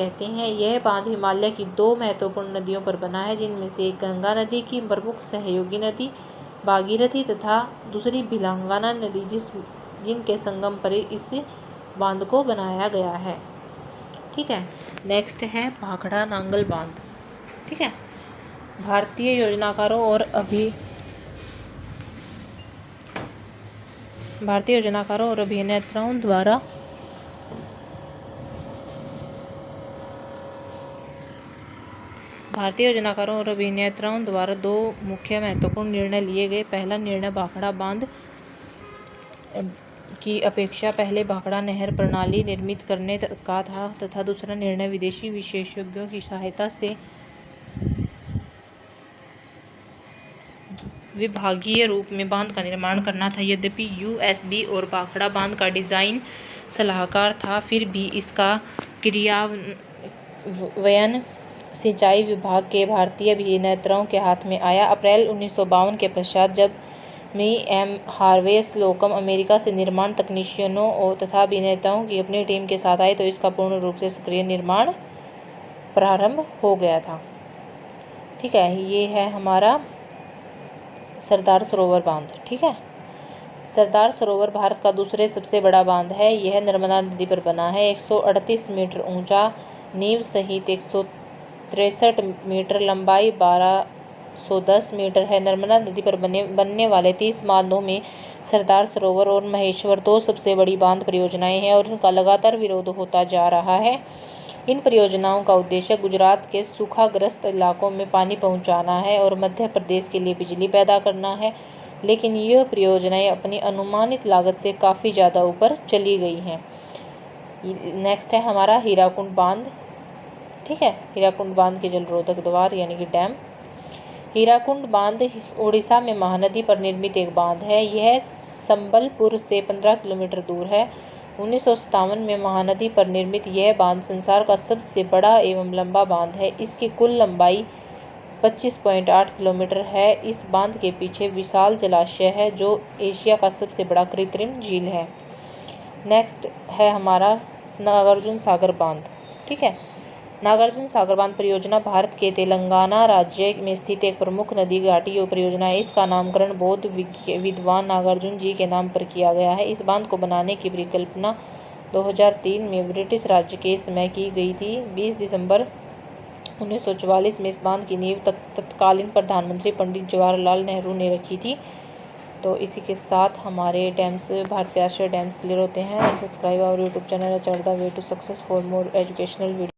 कहते हैं। यह बांध हिमालय की 2 महत्वपूर्ण नदियों पर बना है, जिनमें से एक गंगा नदी की प्रमुख सहयोगी नदी भागीरथी तथा दूसरी भिलांगाना नदी जिनके संगम पर इस बांध को बनाया गया है। ठीक है, नेक्स्ट है भाखड़ा नांगल बांध। ठीक है, भारतीय योजनाकारों और अभिनेताओं द्वारा 2 मुख्य महत्वपूर्ण निर्णय लिए गए। पहला निर्णय भाखड़ा बांध की अपेक्षा पहले भाखड़ा नहर प्रणाली निर्मित करने का था तथा दूसरा निर्णय विदेशी विशेषज्ञों की सहायता से विभागीय रूप में बांध का निर्माण करना था। यद्यपि यूएसबी और भाखड़ा बांध का डिजाइन सलाहकार था, फिर भी इसका क्रियान्वयन सिंचाई विभाग के भारतीय अभियंताओं के हाथ में आया। अप्रैल 1952 के पश्चात जब एम हार्वे स्लोकम अमेरिका से निर्माण तकनीशियनों तथा अभियंताओं की अपनी टीम के साथ आए तो इसका पूर्ण रूप से सक्रिय निर्माण प्रारंभ हो गया था। ठीक है, ये है हमारा सरदार सरोवर बांध। ठीक है, सरदार सरोवर भारत का दूसरे सबसे बड़ा बांध है। यह नर्मदा नदी पर बना है। 138 मीटर ऊंचा, नींव सहित 163 मीटर लंबाई 1210 मीटर है। नर्मदा नदी पर बनने वाले 30 बांधों में सरदार सरोवर और महेश्वर 2 सबसे बड़ी बांध परियोजनाएं हैं और इनका लगातार विरोध होता जा रहा है। इन परियोजनाओं का उद्देश्य गुजरात के सूखाग्रस्त इलाकों में पानी पहुंचाना है और मध्य प्रदेश के लिए बिजली पैदा करना है, लेकिन यह परियोजनाएं अपनी अनुमानित लागत से काफ़ी ज़्यादा ऊपर चली गई हैं। नेक्स्ट है हमारा हीराकुंड बांध। ठीक है, हीराकुंड बांध के जलरोधक द्वार यानी कि डैम। हीराकुंड बांध उड़ीसा में महानदी पर निर्मित एक बांध है। यह संबलपुर से 15 किलोमीटर दूर है। 1957 में महानदी पर निर्मित यह बांध संसार का सबसे बड़ा एवं लंबा बांध है। इसकी कुल लंबाई 25.8 किलोमीटर है। इस बांध के पीछे विशाल जलाशय है जो एशिया का सबसे बड़ा कृत्रिम झील है। नेक्स्ट है हमारा नागार्जुन सागर बांध। ठीक है, नागार्जुन सागर बांध परियोजना भारत के तेलंगाना राज्य में स्थित एक प्रमुख नदी घाटी परियोजना है। इसका नामकरण बौद्ध विद्वान नागार्जुन जी के नाम पर किया गया है। इस बांध को बनाने की परिकल्पना 2003 में ब्रिटिश राज्य के समय की गई थी। 20 दिसंबर 1944 में इस बांध की नींव तत्कालीन प्रधानमंत्री पंडित जवाहरलाल नेहरू ने रखी थी। तो इसी के साथ हमारे डैम्स, भारतीय राष्ट्रीय डैम्स क्लियर होते हैं। Subscribe our YouTube channel the way to success for more educational video.